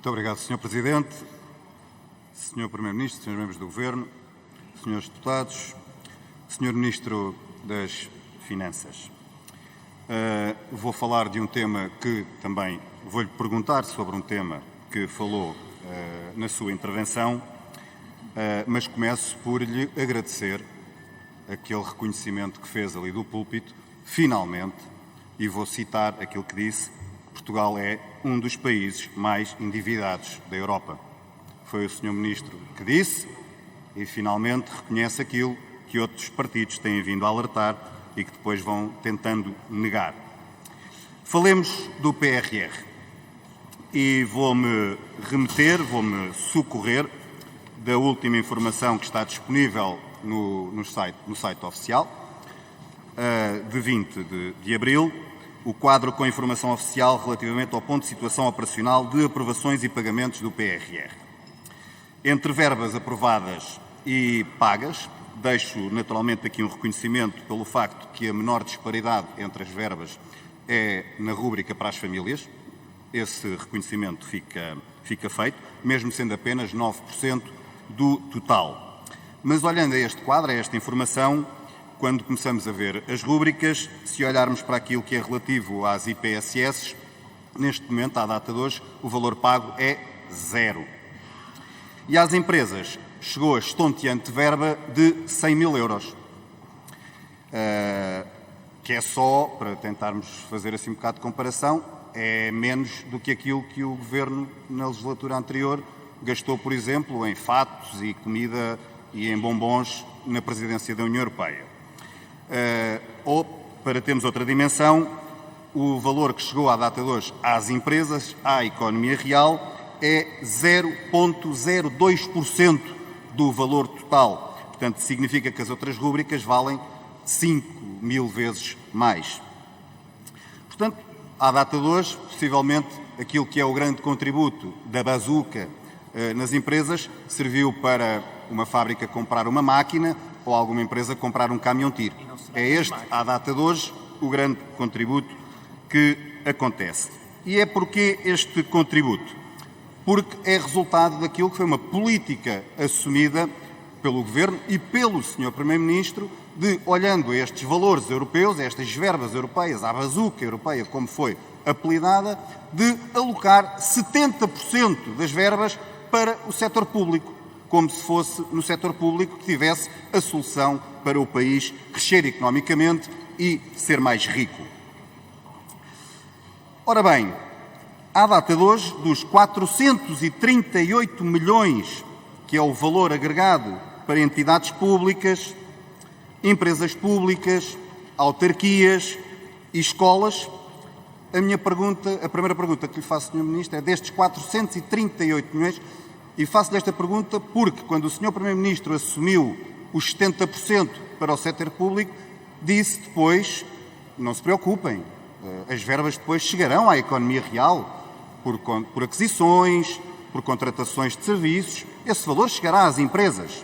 Muito obrigado, Sr. Presidente, Sr. Primeiro-Ministro, Srs. Membros do Governo, Srs. Deputados, Sr. Ministro das Finanças. Vou falar de um tema que também vou-lhe perguntar sobre um tema que falou na sua intervenção, mas começo por lhe agradecer aquele reconhecimento que fez ali do púlpito, finalmente, e vou citar aquilo que disse: Portugal é um dos países mais endividados da Europa. Foi o Sr. Ministro que disse e finalmente reconhece aquilo que outros partidos têm vindo a alertar e que depois vão tentando negar. Falemos do PRR e vou-me socorrer da última informação que está disponível no site oficial, de 20 de abril, o quadro com a informação oficial relativamente ao ponto de situação operacional de aprovações e pagamentos do PRR. Entre verbas aprovadas e pagas, deixo naturalmente aqui um reconhecimento pelo facto que a menor disparidade entre as verbas é na rúbrica para as famílias. Esse reconhecimento fica feito, mesmo sendo apenas 9% do total. Mas olhando a este quadro, a esta informação, quando começamos a ver as rúbricas, se olharmos para aquilo que é relativo às IPSS, neste momento, à data de hoje, o valor pago é 0. E às empresas chegou a estonteante verba de 100 mil euros, que é só, para tentarmos fazer assim um bocado de comparação, é menos do que aquilo que o Governo, na legislatura anterior, gastou, por exemplo, em fatos e comida e em bombons na presidência da União Europeia. Ou, para termos outra dimensão, o valor que chegou à data de hoje às empresas, à economia real, é 0,02% do valor total. Portanto, significa que as outras rúbricas valem 5 mil vezes mais. Portanto, à data de hoje, possivelmente, aquilo que é o grande contributo da bazuca nas empresas serviu para uma fábrica comprar uma máquina ou alguma empresa comprar um caminhão-tiro. É este, à data de hoje, o grande contributo que acontece. E é porquê este contributo? Porque é resultado daquilo que foi uma política assumida pelo Governo e pelo Sr. Primeiro-Ministro de, olhando a estes valores europeus, a estas verbas europeias, à bazuca europeia, como foi apelidada, de alocar 70% das verbas para o setor público, como se fosse no setor público que tivesse a solução para o país crescer economicamente e ser mais rico. Ora bem, à data de hoje, dos 438 milhões, que é o valor agregado para entidades públicas, empresas públicas, autarquias e escolas, a primeira pergunta que lhe faço, Sr. Ministro, é destes 438 milhões, e faço-lhe esta pergunta porque, quando o Sr. Primeiro-Ministro assumiu os 70% para o setor público, disse depois: não se preocupem, as verbas depois chegarão à economia real, por aquisições, por contratações de serviços, esse valor chegará às empresas.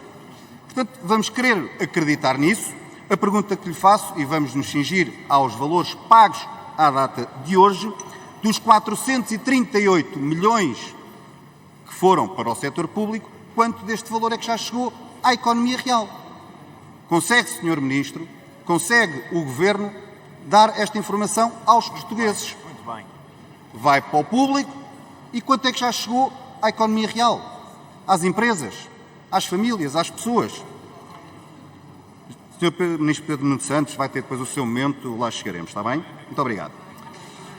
Portanto, vamos querer acreditar nisso. A pergunta que lhe faço, e vamos nos cingir aos valores pagos à data de hoje, dos 438 milhões que foram para o setor público, quanto deste valor é que já chegou à economia real? Consegue, Sr. Ministro, consegue o Governo dar esta informação aos portugueses? Muito bem. Vai para o público e quanto é que já chegou à economia real? Às empresas, às famílias, às pessoas? O Sr. Ministro Pedro Nuno Santos vai ter depois o seu momento, lá chegaremos, está bem? Muito obrigado.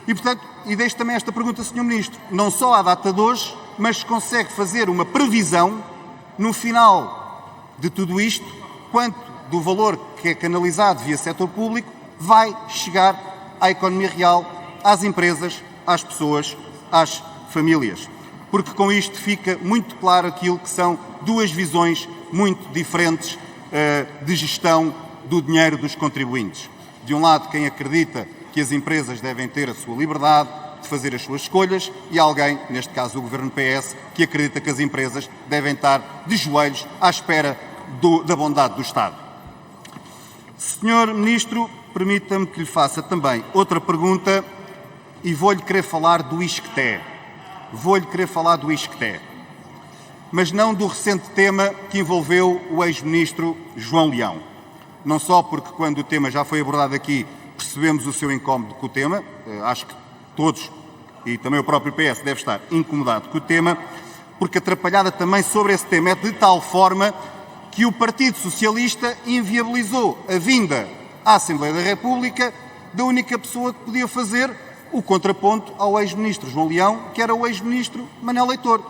E, portanto, deixo também esta pergunta, Sr. Ministro, não só à data de hoje, mas se consegue fazer uma previsão, no final de tudo isto, quanto do valor que é canalizado via setor público vai chegar à economia real, às empresas, às pessoas, às famílias. Porque com isto fica muito claro aquilo que são duas visões muito diferentes de gestão do dinheiro dos contribuintes. De um lado, quem acredita que as empresas devem ter a sua liberdade de fazer as suas escolhas, e alguém, neste caso o Governo PS, que acredita que as empresas devem estar de joelhos à espera da bondade do Estado. Senhor Ministro, permita-me que lhe faça também outra pergunta e vou-lhe querer falar do ISCTE. vou-lhe querer falar do ISCTE, mas não do recente tema que envolveu o ex-ministro João Leão. Não só porque, quando o tema já foi abordado aqui, percebemos o seu incómodo com o tema, acho que todos, e também o próprio PS, deve estar incomodado com o tema, porque a atrapalhada também sobre esse tema é de tal forma que o Partido Socialista inviabilizou a vinda à Assembleia da República da única pessoa que podia fazer o contraponto ao ex-ministro João Leão, que era o ex-ministro Manel Leitor.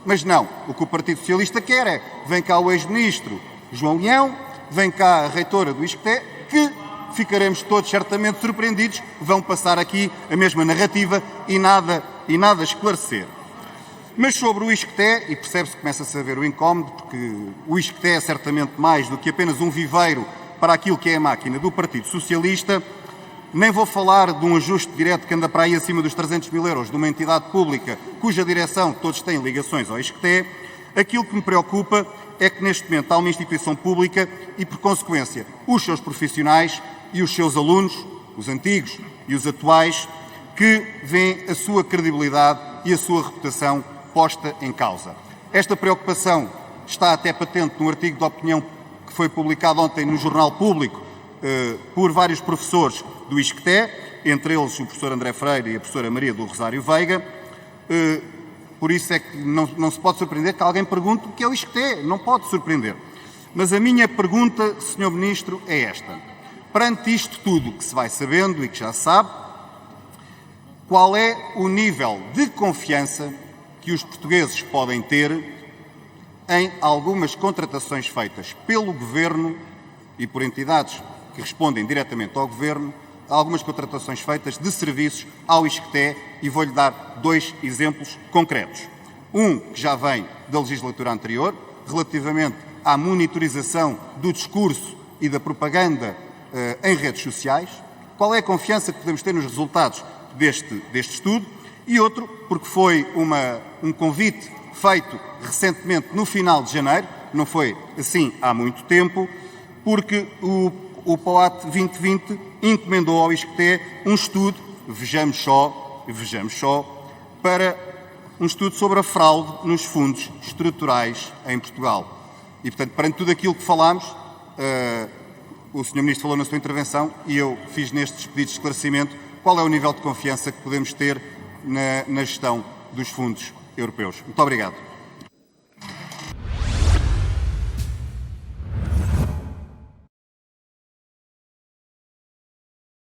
Mas não, o que o Partido Socialista quer é, vem cá o ex-ministro João Leão, vem cá a reitora do ISCTE, que ficaremos todos certamente surpreendidos, vão passar aqui a mesma narrativa e nada esclarecer. Mas sobre o ISCTE, e percebe-se que começa-se a ver o incómodo, porque o ISCTE é certamente mais do que apenas um viveiro para aquilo que é a máquina do Partido Socialista. Nem vou falar de um ajuste direto que anda para aí acima dos 300 mil euros de uma entidade pública cuja direção todos têm ligações ao ISCTE. Aquilo que me preocupa é que neste momento há uma instituição pública e, por consequência, os seus profissionais e os seus alunos, os antigos e os atuais, que veem a sua credibilidade e a sua reputação posta em causa. Esta preocupação está até patente num artigo de opinião que foi publicado ontem no Jornal Público por vários professores do ISCTE, entre eles o professor André Freire e a professora Maria do Rosário Veiga. Por isso é que não se pode surpreender que alguém pergunte o que é o ISCTE. Não pode surpreender. Mas a minha pergunta, Sr. Ministro, é esta. Perante isto tudo que se vai sabendo e que já se sabe, qual é o nível de confiança que os portugueses podem ter em algumas contratações feitas pelo Governo e por entidades que respondem diretamente ao Governo, algumas contratações feitas de serviços ao ISCTE, e vou-lhe dar 2 exemplos concretos. Um que já vem da legislatura anterior, relativamente à monitorização do discurso e da propaganda em redes sociais. Qual é a confiança que podemos ter nos resultados deste estudo? E outro, porque foi um convite feito recentemente no final de janeiro, não foi assim há muito tempo, porque o POAT 2020 encomendou ao ISCTE um estudo, vejamos só, para um estudo sobre a fraude nos fundos estruturais em Portugal. E, portanto, perante tudo aquilo que falámos, o Sr. Ministro falou na sua intervenção e eu fiz nestes pedidos de esclarecimento qual é o nível de confiança que podemos ter na gestão dos fundos europeus. Muito obrigado.